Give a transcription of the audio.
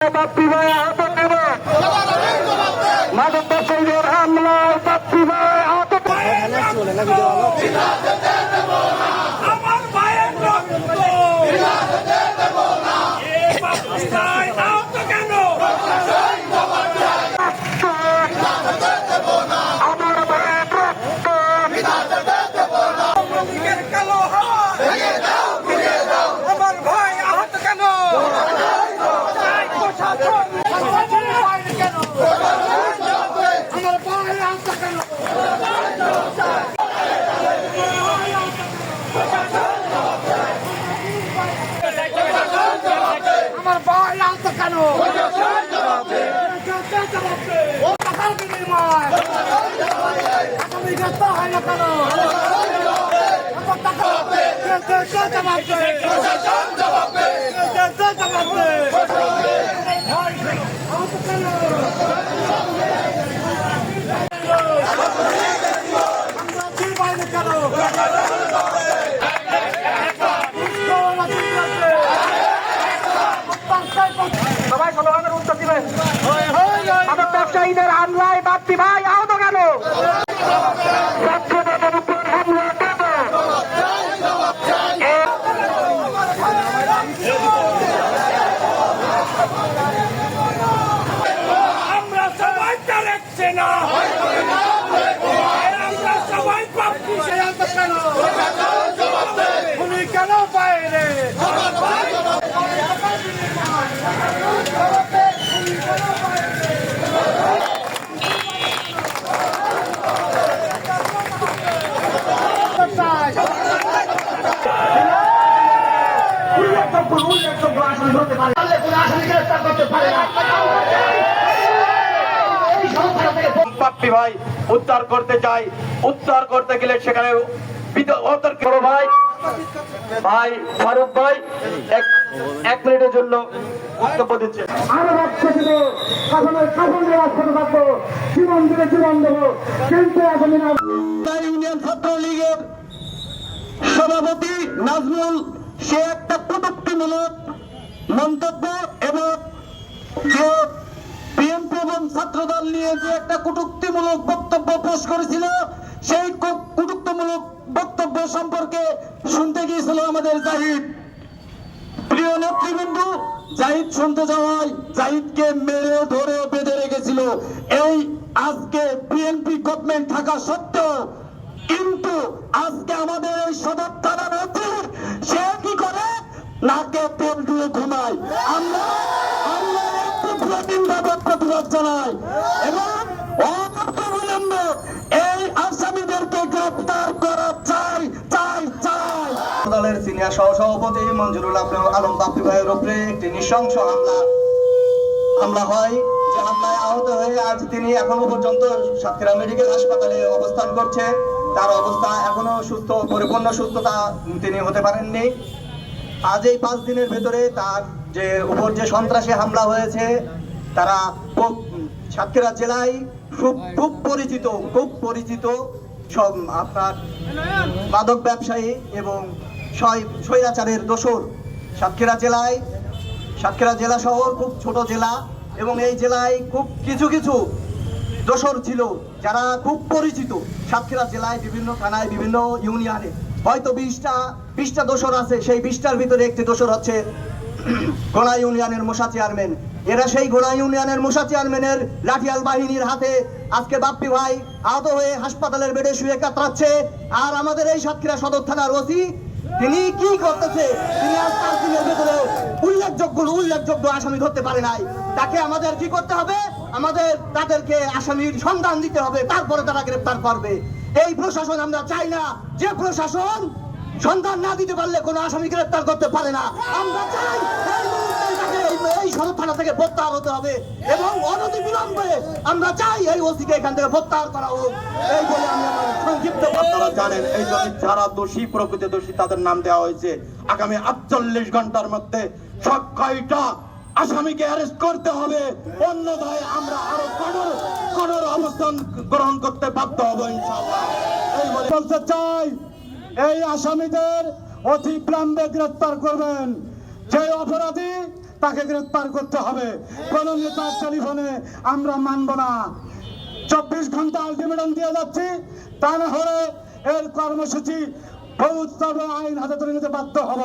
বাপ্পি ভাই আহত কেন? মাদক ব্যবসায়ীদের হামলায় বাপ্পি ভাই আহত। আমার ভাইয়ের রক্ত বাপ্পি ভাই আহত কেন? আমার ভাইয়ের রক্ত দিকের কালো হাওয়া আমার ভাই আহত কেন? প্রশাসন কেন? আমার ভাই আহত কেন? আমার ভাই আহত কেন? টাকার বিনিময় আসামি গ্রেফতার হয় না কেন? আমার টাকা জবাব দে, জবাব দে। ভাই আহত কেন? আমরা কি বাইরে কেন? সবাই সমাধানের উত্তর দিবেন। মাদক ব্যবসায়ীদের হামলায় বাপ্পি ভাই আহত কেন? ছাত্রদের উপর হামলা কেন? আমরা সবাই চালাচ্ছে না, আমরা সবাই পাচ্ছি সে আহত কেন? উনি কেন বাইরে? বাপ্পি ভাই উদ্ধার করতে চাই, উদ্ধার করতে গেলে সেখানে বড় ভাই ভাই ফারুক ভাই এক মিনিটের জন্য বক্তব্য দিচ্ছে। আরো রাখতে দিব, শাসনের শাসন দেওয়ার সাথে থাকবো, জীবন দিলে জীবন দেবো, কিন্তু এখন ইউনিয়ন ছাত্র লীগের সভাপতি নাজমুল সে একটা কটূক্তিমূলক মন্তব্য এবং যে বিএনপি এবং ছাত্রদল নিয়ে যে একটা কটূক্তিমূলক বক্তব্য পেশ করেছিল, সেই কটূক্তিমূলক বক্তব্য সম্পর্কে শুনতে গিয়েছিল আমাদের জাহিদ। প্রিয় নেতৃবৃন্দ, জাহিদ শুনতে যাওয়ায় জাহিদকে মেরে ধরে বেঁধে রেখেছিল। এই আজকে বিএনপি গভর্নমেন্ট থাকা সত্ত্বেও কিন্তু আজকে আমাদের এই সদর থানার অতি সে কি করে নাকে তেল দিয়ে ঘুমায়। আমরা প্রতিবাদ জানাই এবং অবিলম্বে এই আসামিদেরকে গ্রেফতার করা চাই চাই চাই। দলের সিনিয়র সহসভাপতি মঞ্জুরুল আলম বাপ্পি ভাইয়ের উপরে একটি নৃশংস হামলা হয়, যে হামলায় আহত হয়ে আজ তিনি এখনো পর্যন্ত সাতক্ষীরা মেডিকেল হাসপাতালে অবস্থান করছে। তার অবস্থা এখনো সুস্থ, পরিপূর্ণ সুস্থতা তিনি হতে পারেননি। আজ এই 5 দিনের ভেতরে তার যে উপর যে সন্ত্রাসী হামলা হয়েছে, তারা সাতক্ষীরা জেলায় খুব পরিচিত সব আপনার মাদক ব্যবসায়ী এবং স্বৈরাচারের দোসর। সাতক্ষীরা জেলা শহর খুব ছোট জেলা এবং এই জেলায় খুব কিছু দোসর ছিল যারা খুব পরিচিত। সাতক্ষীরা জেলায় বিভিন্ন থানায় বিভিন্ন ইউনিয়নে হয়তো 20টা দোসর আছে, সেই 20টার ভিতরে একটি দোসর হচ্ছে গোড়া ইউনিয়নের মোশা চেয়ারম্যান। এরা সেই গোড়া ইউনিয়নের মোশা চেয়ারম্যানের লাঠিয়াল বাহিনীর হাতে আজকে বাপ্পি ভাই আহত হয়ে হাসপাতালের বেডে শুয়ে কাতরাচ্ছে। আর আমাদের এই সাতক্ষীরা সদর থানার ওসি তিনি কি করতেছে? তিনি আজ 5 দিনের ভেতরে উল্লেখযোগ্য আসামি ধরতে পারে নাই। তাকে আমাদের কি করতে হবে? আমাদের তাদেরকে আসামির সন্ধান দিতে হবে, তারপরে তারা গ্রেফতার করবে। এই প্রশাসন আমরা চাই না, যে প্রশাসন সন্ধান না দিতে পারলে কোনো আসামি গ্রেফতার করতে পারে না। আমরা চাই এই সদর থানা থেকে প্রত্যাহার হতে হবে এবং অনতিবিলম্বে আমরা চাই এই ওসিকে এখান থেকে প্রত্যাহার করা হোক। এই বলে আমি আমার সংক্ষিপ্ত বক্তব্য জানেন। এই জন্য যারা দোষী, প্রকৃত দোষী, তাদের নাম দেওয়া হয়েছে। আগামী 48 ঘন্টার মধ্যে সব কয়টা আসামিকে অ্যারেস্ট করতে হবে, অন্যথায় আমরা আরো কঠোর অবস্থান গ্রহণ করতে বাধ্য হবো ইনশাআল্লাহ। এই বলতে চাই, এই আসামিদের অতি বিলম্বে গ্রেফতার করবেন। যে অপরাধী তাকে গ্রেফতার করতে হবে। কোন নেতার টেলিফোনে আমরা মানব না। 24 ঘন্টা আলটিমেটাম দিয়ে যাচ্ছি, তা না হলে এর কর্মসূচি বহু স্তরে আইন হাতে তুলে নিতে বাধ্য হব।